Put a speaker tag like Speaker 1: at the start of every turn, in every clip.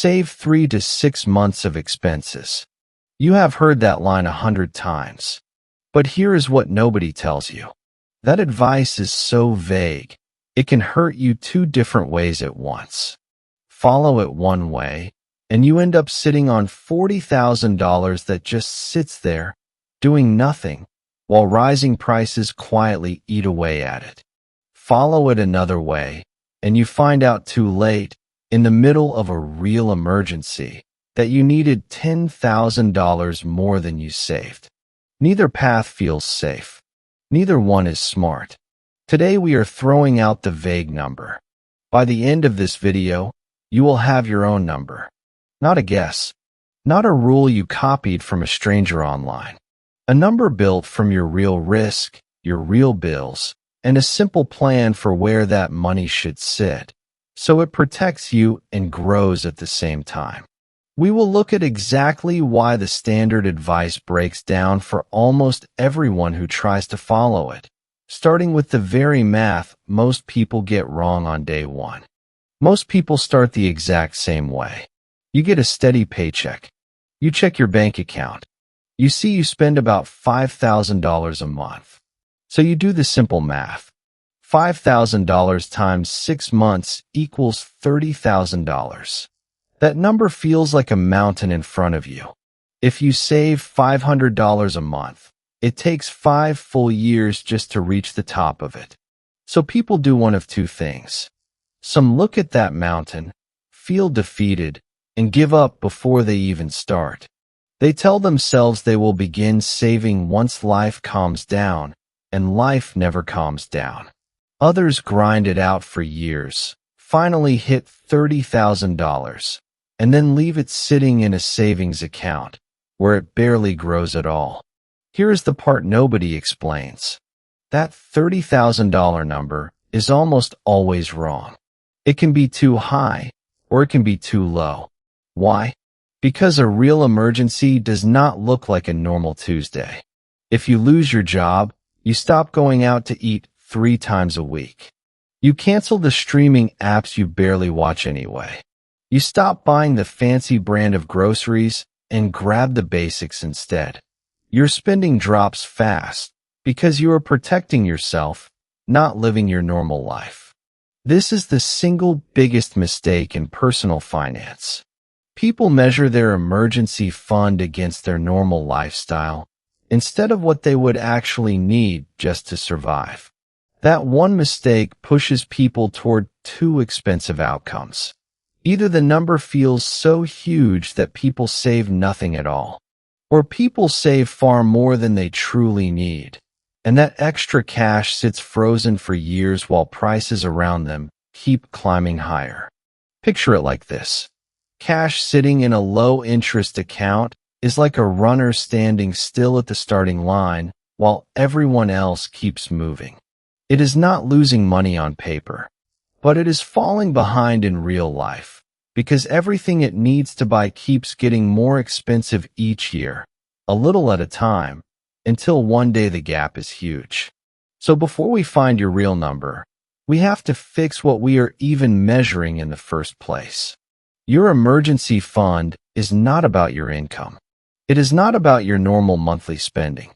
Speaker 1: Save 3 to 6 months of expenses. You have heard that line 100 times. But here is what nobody tells you. That advice is so vague, it can hurt you 2 different ways at once. Follow it one way, and you end up sitting on $40,000 that just sits there, doing nothing, while rising prices quietly eat away at it. Follow it another way, and you find out too late, in the middle of a real emergency, that you needed $10,000 more than you saved. Neither path feels safe. Neither one is smart. Today we are throwing out the vague number. By the end of this video, you will have your own number. Not a guess. Not a rule you copied from a stranger online. A number built from your real risk, your real bills, and a simple plan for where that money should sit, so it protects you and grows at the same time. We will look at exactly why the standard advice breaks down for almost everyone who tries to follow it, starting with the very math most people get wrong on day one. Most people start the exact same way. You get a steady paycheck. You check your bank account. You see you spend about $5,000 a month. So you do the simple math. $5,000 times 6 months equals $30,000. That number feels like a mountain in front of you. If you save $500 a month, it takes 5 full years just to reach the top of it. So people do one of 2 things. Some look at that mountain, feel defeated, and give up before they even start. They tell themselves they will begin saving once life calms down, and life never calms down. Others grind it out for years, finally hit $30,000, and then leave it sitting in a savings account, where it barely grows at all. Here is the part nobody explains. That $30,000 number is almost always wrong. It can be too high, or it can be too low. Why? Because a real emergency does not look like a normal Tuesday. If you lose your job, you stop going out to eat 3 times a week. You cancel the streaming apps you barely watch anyway. You stop buying the fancy brand of groceries and grab the basics instead. Your spending drops fast because you are protecting yourself, not living your normal life. This is the single biggest mistake in personal finance. People measure their emergency fund against their normal lifestyle instead of what they would actually need just to survive. That one mistake pushes people toward 2 expensive outcomes. Either the number feels so huge that people save nothing at all, or people save far more than they truly need, and that extra cash sits frozen for years while prices around them keep climbing higher. Picture it like this. Cash sitting in a low-interest account is like a runner standing still at the starting line while everyone else keeps moving. It is not losing money on paper, but it is falling behind in real life because everything it needs to buy keeps getting more expensive each year, a little at a time, until one day the gap is huge. So before we find your real number, we have to fix what we are even measuring in the first place. Your emergency fund is not about your income. It is not about your normal monthly spending.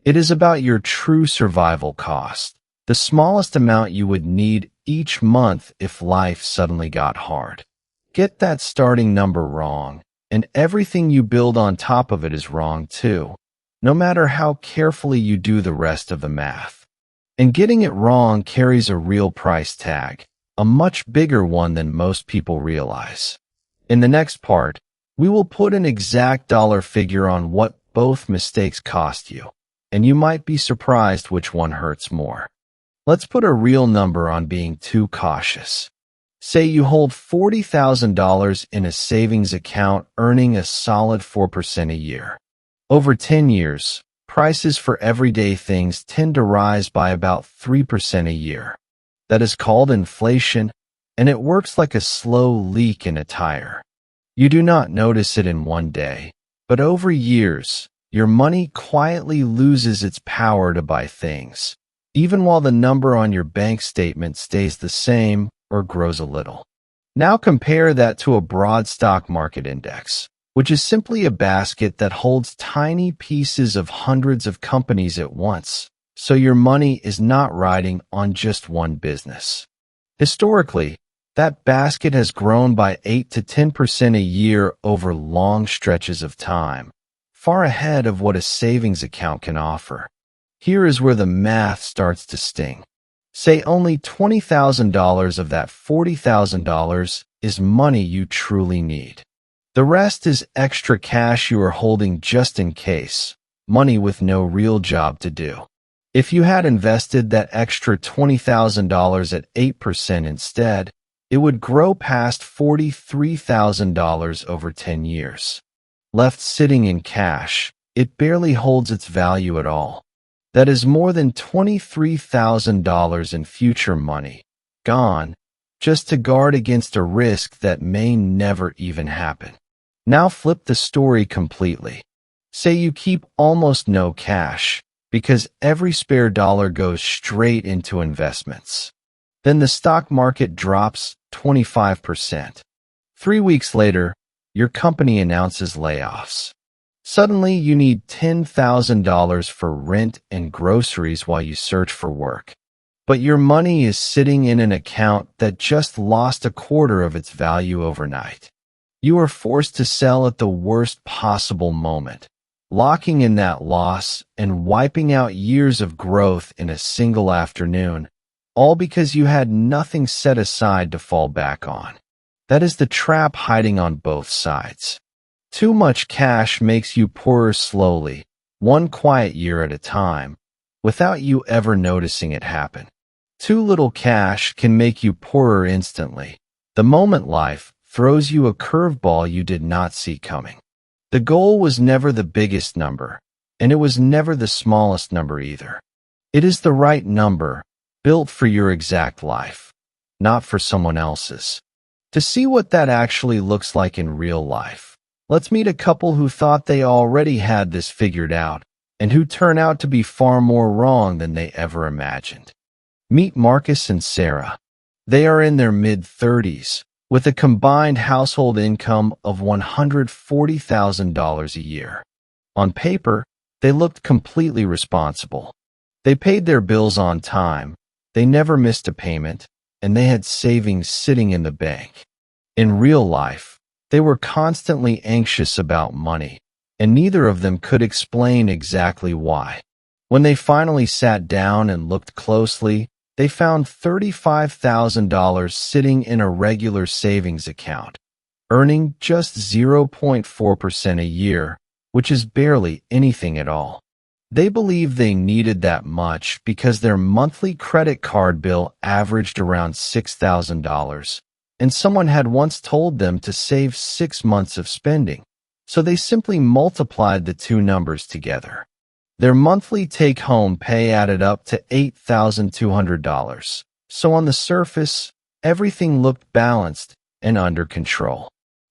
Speaker 1: It is about your true survival cost, the smallest amount you would need each month if life suddenly got hard. Get that starting number wrong, and everything you build on top of it is wrong too, no matter how carefully you do the rest of the math. And getting it wrong carries a real price tag, a much bigger one than most people realize. In the next part, we will put an exact dollar figure on what both mistakes cost you, and you might be surprised which one hurts more. Let's put a real number on being too cautious. Say you hold $40,000 in a savings account earning a solid 4% a year. Over 10 years, prices for everyday things tend to rise by about 3% a year. That is called inflation, and it works like a slow leak in a tire. You do not notice it in one day, but over years, your money quietly loses its power to buy things, even while the number on your bank statement stays the same or grows a little. Now compare that to a broad stock market index, which is simply a basket that holds tiny pieces of hundreds of companies at once, so your money is not riding on just one business. Historically, that basket has grown by 8 to 10% a year over long stretches of time, far ahead of what a savings account can offer. Here is where the math starts to sting. Say only $20,000 of that $40,000 is money you truly need. The rest is extra cash you are holding just in case, money with no real job to do. If you had invested that extra $20,000 at 8% instead, it would grow past $43,000 over 10 years. Left sitting in cash, it barely holds its value at all. That is more than $23,000 in future money, gone, just to guard against a risk that may never even happen. Now flip the story completely. Say you keep almost no cash, because every spare dollar goes straight into investments. Then the stock market drops 25%. 3 weeks later, your company announces layoffs. Suddenly, you need $10,000 for rent and groceries while you search for work. But your money is sitting in an account that just lost a quarter of its value overnight. You are forced to sell at the worst possible moment, locking in that loss and wiping out years of growth in a single afternoon, all because you had nothing set aside to fall back on. That is the trap hiding on both sides. Too much cash makes you poorer slowly, one quiet year at a time, without you ever noticing it happen. Too little cash can make you poorer instantly, the moment life throws you a curveball you did not see coming. The goal was never the biggest number, and it was never the smallest number either. It is the right number, built for your exact life, not for someone else's. To see what that actually looks like in real life, let's meet a couple who thought they already had this figured out, and who turn out to be far more wrong than they ever imagined. Meet Marcus and Sarah. They are in their mid-30s, with a combined household income of $140,000 a year. On paper, they looked completely responsible. They paid their bills on time, they never missed a payment, and they had savings sitting in the bank. In real life, they were constantly anxious about money, and neither of them could explain exactly why. When they finally sat down and looked closely, they found $35,000 sitting in a regular savings account, earning just 0.4% a year, which is barely anything at all. They believed they needed that much because their monthly credit card bill averaged around $6,000, and someone had once told them to save 6 months of spending, so they simply multiplied the two numbers together. Their monthly take-home pay added up to $8,200, so on the surface, everything looked balanced and under control.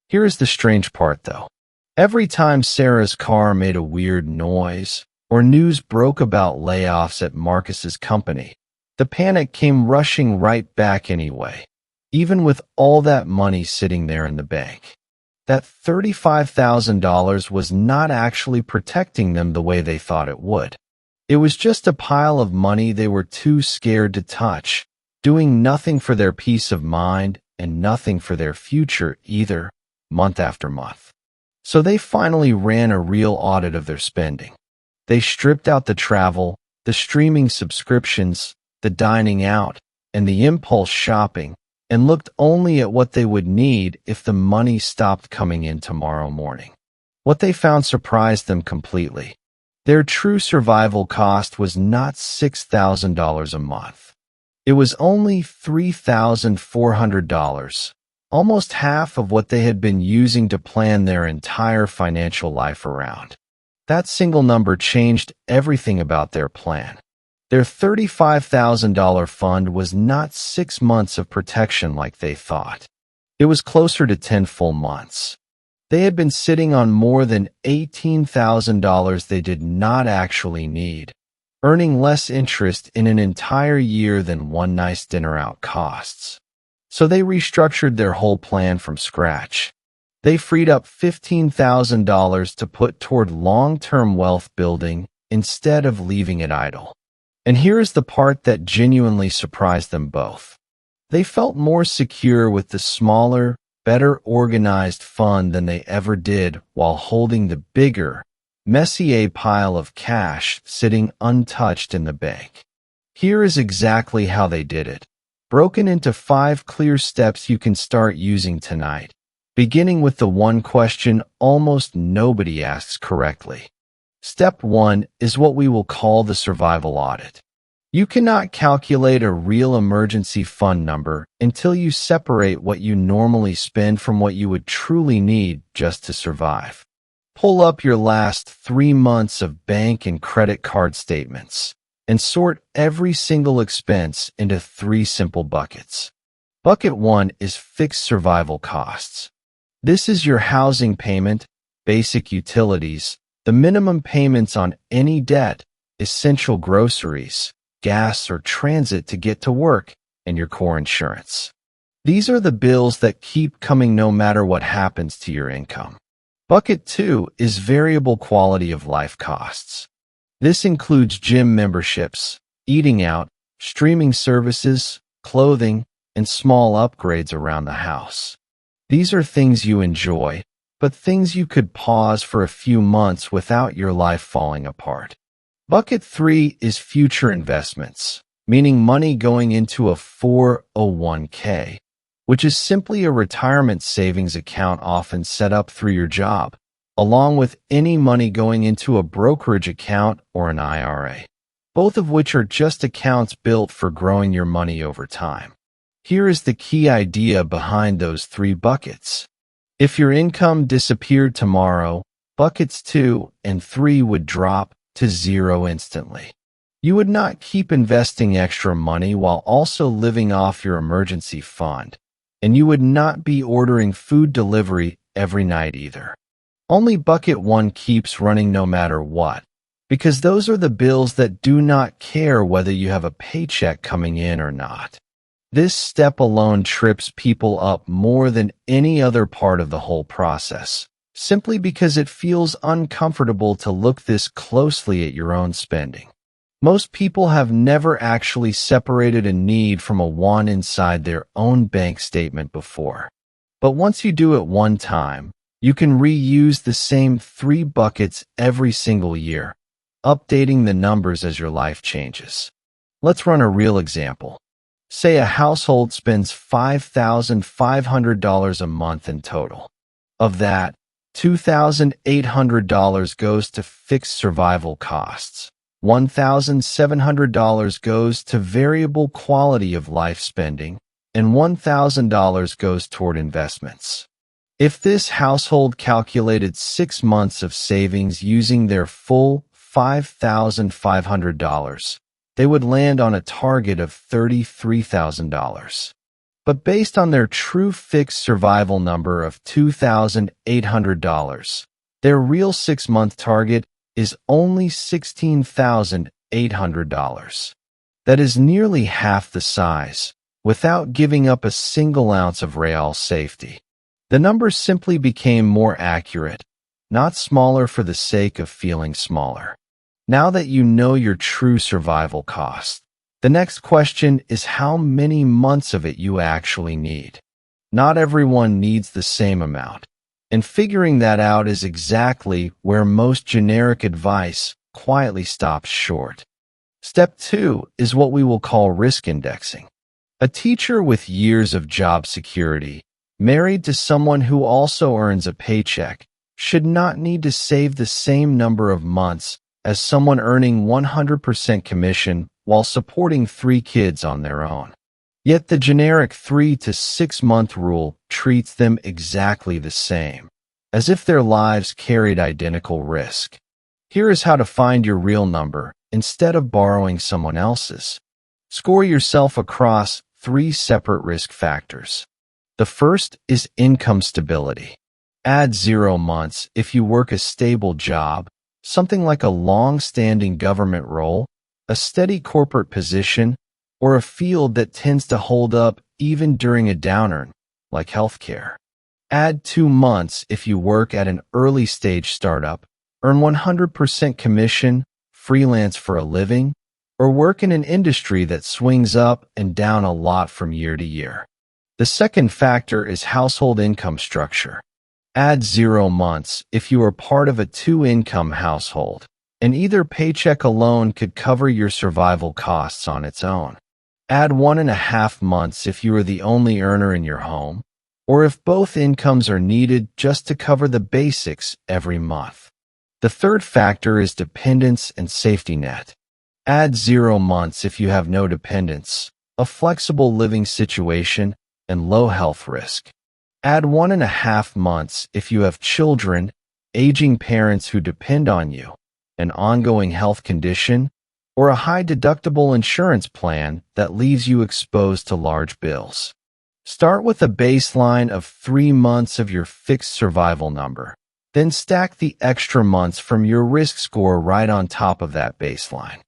Speaker 1: Here is the strange part, though. Every time Sarah's car made a weird noise, or news broke about layoffs at Marcus's company, the panic came rushing right back anyway, even with all that money sitting there in the bank. That $35,000 was not actually protecting them the way they thought it would. It was just a pile of money they were too scared to touch, doing nothing for their peace of mind and nothing for their future either, month after month. So they finally ran a real audit of their spending. They stripped out the travel, the streaming subscriptions, the dining out, and the impulse shopping, and looked only at what they would need if the money stopped coming in tomorrow morning. What they found surprised them completely. Their true survival cost was not $6,000 a month. It was only $3,400, almost half of what they had been using to plan their entire financial life around. That single number changed everything about their plan. Their $35,000 fund was not 6 months of protection like they thought. It was closer to 10 full months. They had been sitting on more than $18,000 they did not actually need, earning less interest in an entire year than one nice dinner out costs. So they restructured their whole plan from scratch. They freed up $15,000 to put toward long-term wealth building instead of leaving it idle. And here's the part that genuinely surprised them both. They felt more secure with the smaller, better organized fund than they ever did while holding the bigger, messier pile of cash sitting untouched in the bank. Here is exactly how they did it, broken into 5 clear steps you can start using tonight, beginning with the one question almost nobody asks correctly. Step 1 is what we will call the survival audit. You cannot calculate a real emergency fund number until you separate what you normally spend from what you would truly need just to survive. Pull up your last 3 months of bank and credit card statements and sort every single expense into 3 simple buckets. Bucket 1 is fixed survival costs. This is your housing payment, basic utilities, the minimum payments on any debt, essential groceries, gas or transit to get to work, and your core insurance. These are the bills that keep coming no matter what happens to your income. Bucket 2 is variable quality of life costs. This includes gym memberships, eating out, streaming services, clothing, and small upgrades around the house. These are things you enjoy, but things you could pause for a few months without your life falling apart. Bucket 3 is future investments, meaning money going into a 401k, which is simply a retirement savings account often set up through your job, along with any money going into a brokerage account or an IRA, both of which are just accounts built for growing your money over time. Here is the key idea behind those 3 buckets. If your income disappeared tomorrow, buckets 2 and 3 would drop to 0 instantly. You would not keep investing extra money while also living off your emergency fund, and you would not be ordering food delivery every night either. Only bucket 1 keeps running no matter what, because those are the bills that do not care whether you have a paycheck coming in or not. This step alone trips people up more than any other part of the whole process, simply because it feels uncomfortable to look this closely at your own spending. Most people have never actually separated a need from a want inside their own bank statement before. But once you do it one time, you can reuse the same 3 buckets every single year, updating the numbers as your life changes. Let's run a real example. Say a household spends $5,500 a month in total. Of that, $2,800 goes to fixed survival costs. $1,700 goes to variable quality of life spending, and $1,000 goes toward investments. If this household calculated 6 months of savings using their full $5,500, they would land on a target of $33,000. But based on their true fixed survival number of $2,800, their real 6-month target is only $16,800. That is nearly half the size, without giving up a single ounce of real safety. The numbers simply became more accurate, not smaller for the sake of feeling smaller. Now that you know your true survival cost, the next question is how many months of it you actually need. Not everyone needs the same amount, and figuring that out is exactly where most generic advice quietly stops short. Step 2 is what we will call risk indexing. A teacher with years of job security, married to someone who also earns a paycheck, should not need to save the same number of months as someone earning 100% commission while supporting 3 kids on their own. Yet the generic 3 to 6 month rule treats them exactly the same, as if their lives carried identical risk. Here is how to find your real number instead of borrowing someone else's. Score yourself across 3 separate risk factors. The first is income stability. Add 0 months if you work a stable job, something like a long-standing government role, a steady corporate position, or a field that tends to hold up even during a downturn, like healthcare. Add 2 months if you work at an early-stage startup, earn 100% commission, freelance for a living, or work in an industry that swings up and down a lot from year to year. The second factor is household income structure. Add 0 months if you are part of a 2-income household, and either paycheck alone could cover your survival costs on its own. Add 1.5 months if you are the only earner in your home, or if both incomes are needed just to cover the basics every month. The third factor is dependence and safety net. Add 0 months if you have no dependents, a flexible living situation, and low health risk. Add 1.5 months if you have children, aging parents who depend on you, an ongoing health condition, or a high-deductible insurance plan that leaves you exposed to large bills. Start with a baseline of 3 months of your fixed survival number, then stack the extra months from your risk score right on top of that baseline.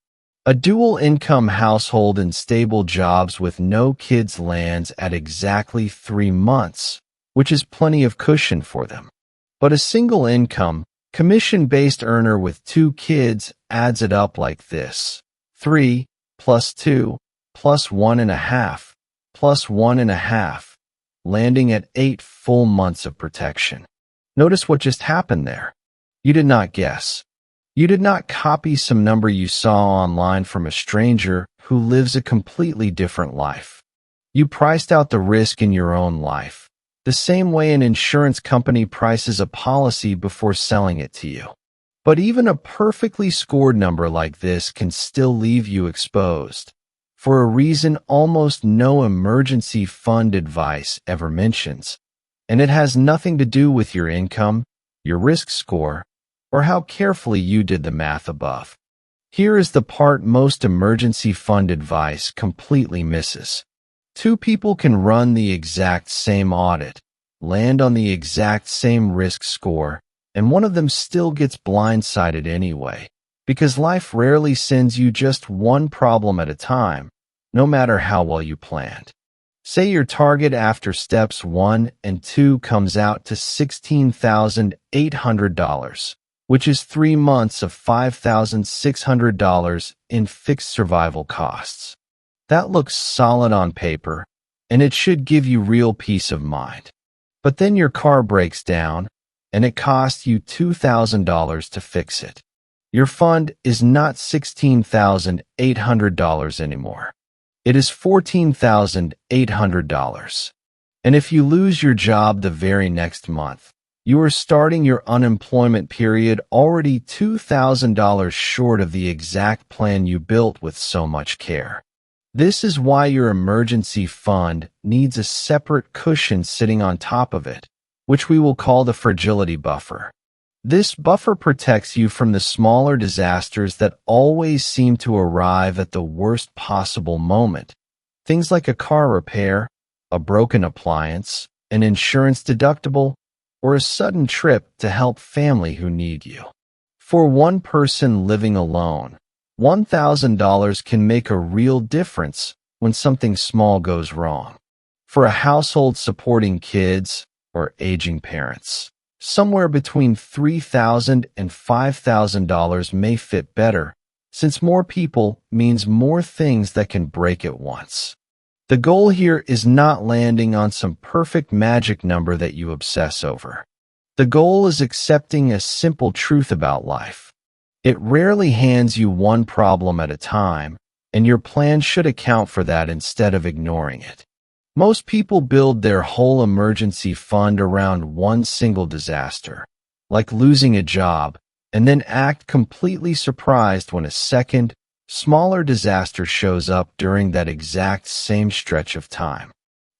Speaker 1: A dual-income household in stable jobs with no kids lands at exactly 3 months, which is plenty of cushion for them. But a single-income, commission-based earner with 2 kids adds it up like this: 3 plus 2 plus 1.5 plus 1.5, landing at 8 full months of protection. Notice what just happened there. You did not guess. You did not copy some number you saw online from a stranger who lives a completely different life. You priced out the risk in your own life, the same way an insurance company prices a policy before selling it to you. But even a perfectly scored number like this can still leave you exposed, for a reason almost no emergency fund advice ever mentions, and it has nothing to do with your income, your risk score, or how carefully you did the math above. Here is the part most emergency fund advice completely misses. 2 people can run the exact same audit, land on the exact same risk score, and one of them still gets blindsided anyway, because life rarely sends you just one problem at a time, no matter how well you planned. Say your target after steps 1 and 2 comes out to $16,800, which is 3 months of $5,600 in fixed survival costs. That looks solid on paper, and it should give you real peace of mind. But then your car breaks down, and it costs you $2,000 to fix it. Your fund is not $16,800 anymore. It is $14,800. And if you lose your job the very next month, you are starting your unemployment period already $2,000 short of the exact plan you built with so much care. This is why your emergency fund needs a separate cushion sitting on top of it, which we will call the fragility buffer. This buffer protects you from the smaller disasters that always seem to arrive at the worst possible moment. Things like a car repair, a broken appliance, an insurance deductible, or a sudden trip to help family who need you. For one person living alone, $1,000 can make a real difference when something small goes wrong. For a household supporting kids or aging parents, somewhere between $3,000 and $5,000 may fit better, since more people means more things that can break at once. The goal here is not landing on some perfect magic number that you obsess over. The goal is accepting a simple truth about life. It rarely hands you one problem at a time, and your plan should account for that instead of ignoring it. Most people build their whole emergency fund around one single disaster, like losing a job, and then act completely surprised when a second, smaller disaster shows up during that exact same stretch of time.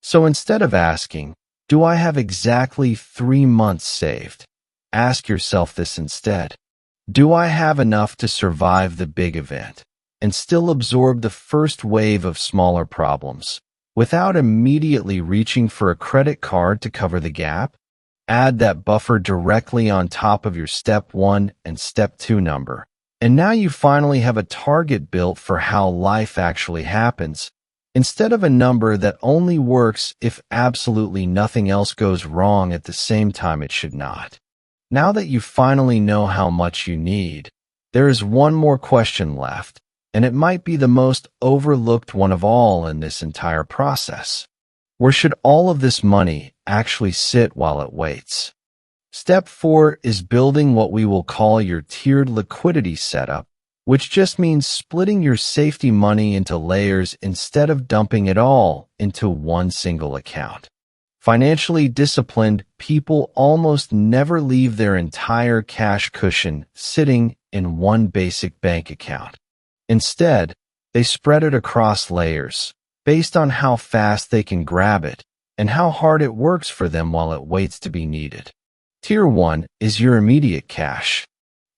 Speaker 1: So instead of asking, "Do I have exactly 3 months saved?" ask yourself this instead. Do I have enough to survive the big event and still absorb the first wave of smaller problems without immediately reaching for a credit card to cover the gap? Add that buffer directly on top of your step 1 and step 2 number. And now you finally have a target built for how life actually happens instead of a number that only works if absolutely nothing else goes wrong at the same time it should not. Now that you finally know how much you need, there is one more question left, and it might be the most overlooked one of all in this entire process. Where should all of this money actually sit while it waits? Step 4 is building what we will call your tiered liquidity setup, which just means splitting your safety money into layers instead of dumping it all into one single account. Financially disciplined people almost never leave their entire cash cushion sitting in one basic bank account. Instead, they spread it across layers, based on how fast they can grab it and how hard it works for them while it waits to be needed. Tier 1 is your immediate cash.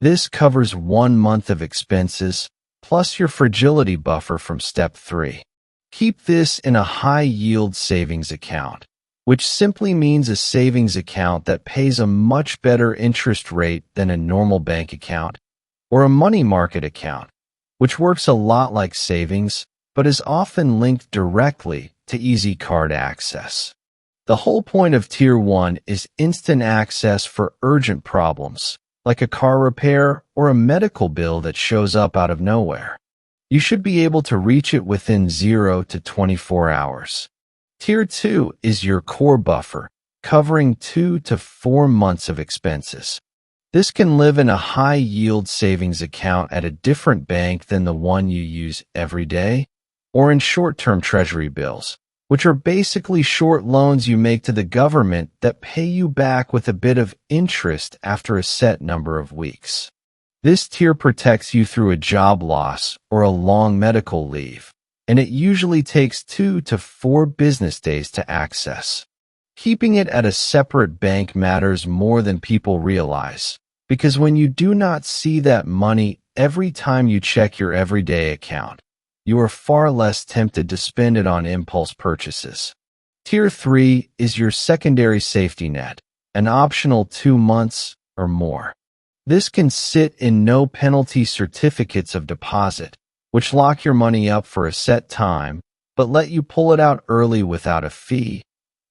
Speaker 1: This covers 1 month of expenses, plus your fragility buffer from Step 3. Keep this in a high-yield savings account, which simply means a savings account that pays a much better interest rate than a normal bank account, or a money market account, which works a lot like savings, but is often linked directly to easy card access. The whole point of Tier 1 is instant access for urgent problems, like a car repair or a medical bill that shows up out of nowhere. You should be able to reach it within 0 to 24 hours. Tier 2 is your core buffer, covering 2 to 4 months of expenses. This can live in a high-yield savings account at a different bank than the one you use every day, or in short-term treasury bills, which are basically short loans you make to the government that pay you back with a bit of interest after a set number of weeks. This tier protects you through a job loss or a long medical leave, and it usually takes 2 to 4 business days to access. Keeping it at a separate bank matters more than people realize, because when you do not see that money every time you check your everyday account, you are far less tempted to spend it on impulse purchases. Tier 3 is your secondary safety net, an optional 2 months or more. This can sit in no-penalty certificates of deposit, which lock your money up for a set time, but let you pull it out early without a fee,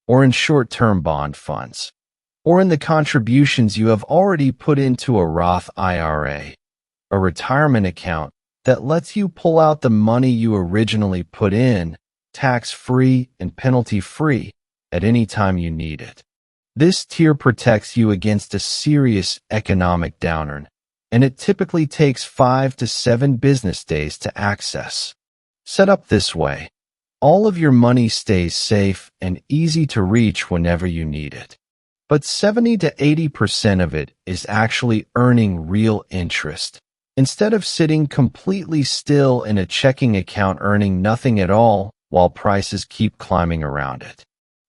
Speaker 1: or in short-term bond funds, or in the contributions you have already put into a Roth IRA, a retirement account that lets you pull out the money you originally put in, tax-free and penalty-free, at any time you need it. This tier protects you against a serious economic downturn, and it typically takes 5 to 7 business days to access. Set up this way, all of your money stays safe and easy to reach whenever you need it. But 70 to 80% of it is actually earning real interest, instead of sitting completely still in a checking account earning nothing at all while prices keep climbing around it.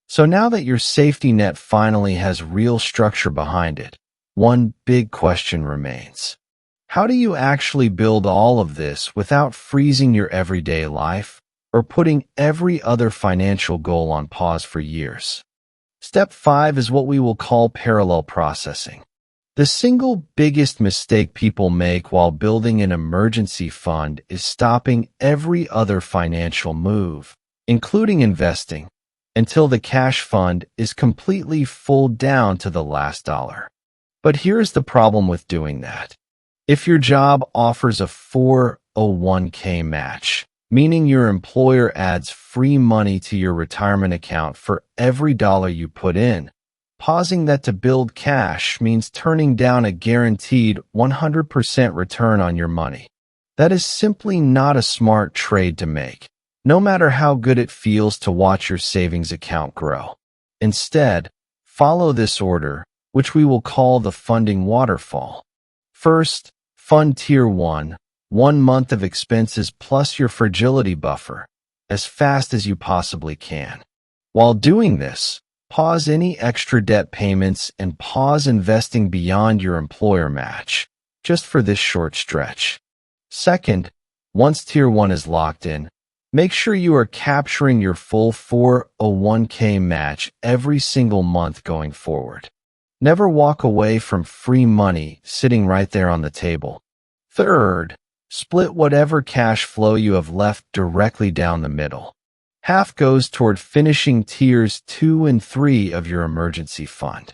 Speaker 1: So now that your safety net finally has real structure behind it, one big question remains. How do you actually build all of this without freezing your everyday life or putting every other financial goal on pause for years? Step 5 is what we will call parallel processing. The single biggest mistake people make while building an emergency fund is stopping every other financial move, including investing, until the cash fund is completely full down to the last dollar. But here's the problem with doing that. If your job offers a 401k match, meaning your employer adds free money to your retirement account for every dollar you put in, pausing that to build cash means turning down a guaranteed 100% return on your money. That is simply not a smart trade to make, no matter how good it feels to watch your savings account grow. Instead, follow this order, which we will call the funding waterfall. First, fund Tier 1, 1 month of expenses plus your fragility buffer, as fast as you possibly can. While doing this, pause any extra debt payments and pause investing beyond your employer match, just for this short stretch. Second, once Tier 1 is locked in, make sure you are capturing your full 401k match every single month going forward. Never walk away from free money sitting right there on the table. Third, split whatever cash flow you have left directly down the middle. Half goes toward finishing tiers 2 and 3 of your emergency fund.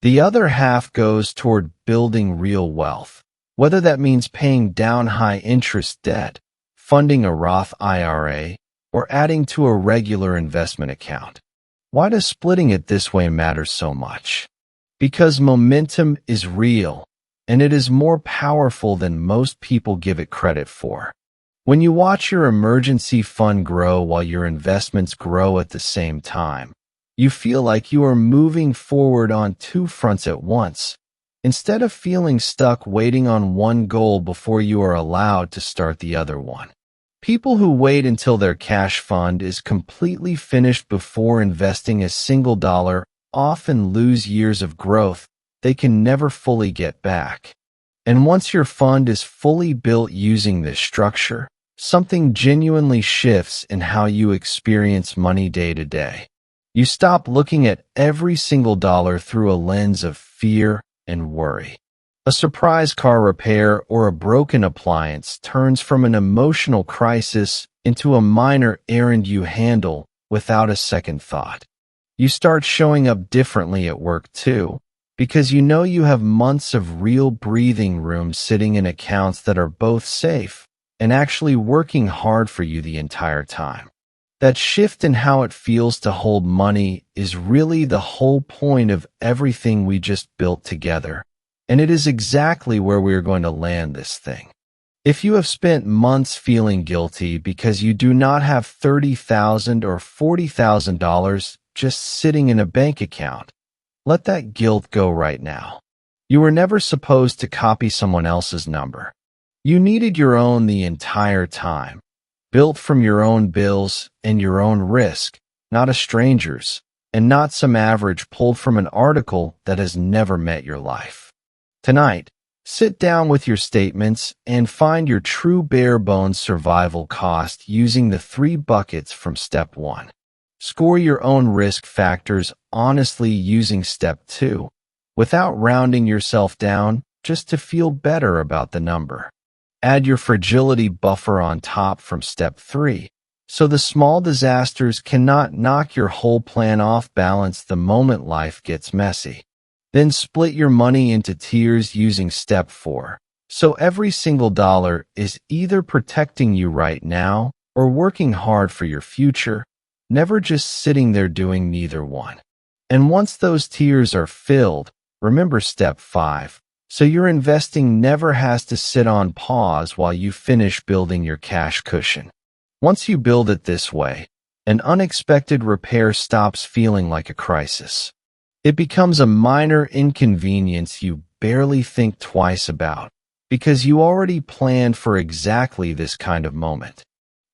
Speaker 1: The other half goes toward building real wealth, whether that means paying down high-interest debt, funding a Roth IRA, or adding to a regular investment account. Why does splitting it this way matter so much? Because momentum is real, and it is more powerful than most people give it credit for. When you watch your emergency fund grow while your investments grow at the same time, you feel like you are moving forward on two fronts at once, instead of feeling stuck waiting on one goal before you are allowed to start the other one. People who wait until their cash fund is completely finished before investing a single dollar often lose years of growth they can never fully get back. And once your fund is fully built using this structure, something genuinely shifts in how you experience money day to day. You stop looking at every single dollar through a lens of fear and worry. A surprise car repair or a broken appliance turns from an emotional crisis into a minor errand you handle without a second thought. You start showing up differently at work too, because you know you have months of real breathing room sitting in accounts that are both safe and actually working hard for you the entire time. That shift in how it feels to hold money is really the whole point of everything we just built together. And it is exactly where we are going to land this thing. If you have spent months feeling guilty because you do not have $30,000 or $40,000 just sitting in a bank account, let that guilt go right now. You were never supposed to copy someone else's number. You needed your own the entire time, built from your own bills and your own risk, not a stranger's, and not some average pulled from an article that has never met your life. Tonight, sit down with your statements and find your true bare-bones survival cost using the 3 buckets from Step 1. Score your own risk factors honestly using Step 2, without rounding yourself down just to feel better about the number. Add your fragility buffer on top from Step 3, so the small disasters cannot knock your whole plan off balance the moment life gets messy. Then split your money into tiers using Step 4, so every single dollar is either protecting you right now or working hard for your future, never just sitting there doing neither one. And once those tiers are filled, remember Step 5, so your investing never has to sit on pause while you finish building your cash cushion. Once you build it this way, an unexpected repair stops feeling like a crisis. It becomes a minor inconvenience you barely think twice about, because you already planned for exactly this kind of moment.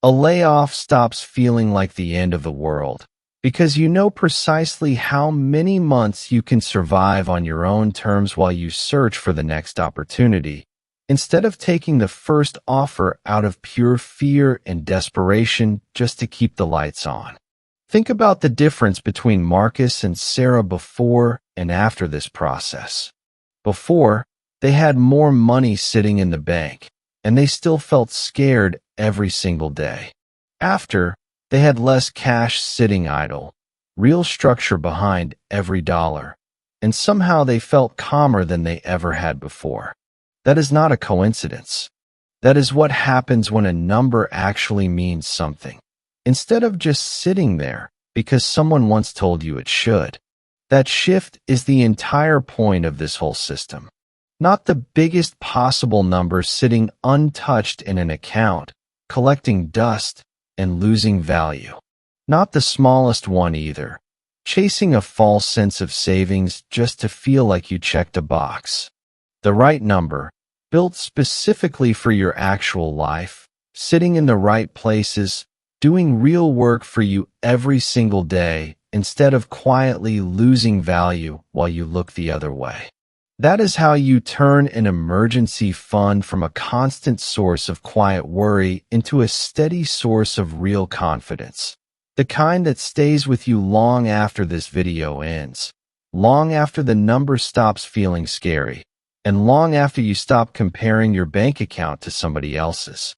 Speaker 1: A layoff stops feeling like the end of the world, because you know precisely how many months you can survive on your own terms while you search for the next opportunity, instead of taking the first offer out of pure fear and desperation just to keep the lights on. Think about the difference between Marcus and Sarah before and after this process. Before, they had more money sitting in the bank, and they still felt scared every single day. After, they had less cash sitting idle, real structure behind every dollar, and somehow they felt calmer than they ever had before. That is not a coincidence. That is what happens when a number actually means something, instead of just sitting there because someone once told you it should. That shift is the entire point of this whole system. Not the biggest possible number sitting untouched in an account, collecting dust and losing value. Not the smallest one either, chasing a false sense of savings just to feel like you checked a box. The right number, built specifically for your actual life, sitting in the right places, doing real work for you every single day instead of quietly losing value while you look the other way. That is how you turn an emergency fund from a constant source of quiet worry into a steady source of real confidence. The kind that stays with you long after this video ends, long after the number stops feeling scary, and long after you stop comparing your bank account to somebody else's.